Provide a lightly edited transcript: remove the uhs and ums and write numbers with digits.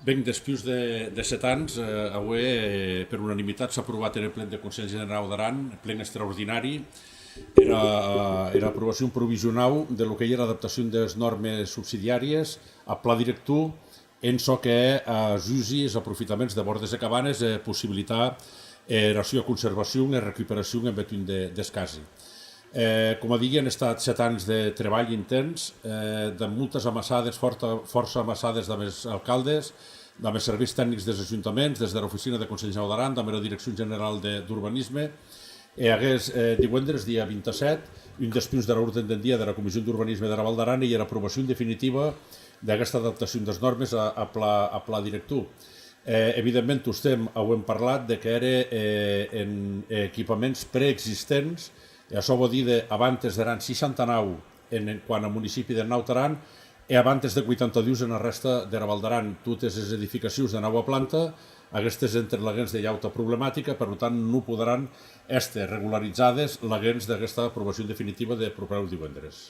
Ben, després de 7 anys, avui, per unanimitat, s'ha aprovat en el ple de Consell General d'Aran, ple extraordinari, era aprovació provisional de lo que era adaptació de les normes subsidiàries a pla director en so que els usos, aprofitaments de bordes de cabanes, possibilitar la seva conservació i recuperació en between d'escasi. Com a digui, han estat 7 anys de treball intens, de moltes amassades, força amassades amb els alcaldes, amb els serveis tècnics dels ajuntaments, des de l'oficina de Consell General d'Aran, amb la Direcció General d'Urbanisme. Hagués divendres, dia 27, un després de l'ordre del dia de la Comissió d'Urbanisme de la Val d'Aran i l'aprovació definitiva d'aquesta adaptació de les normes a pla director. Evidentment, ho hem parlat de que era en equipaments preexistents. Això vol dir que abans eren 69 quan al municipi de Naut Aran i abans de 82 en la resta de la Val d'Aran. Totes les edificacions de nova planta, aquestes entren laguens de llauta problemàtica, per tant no podran estar regularitzades laguens d'aquesta aprovació definitiva de proper divendres.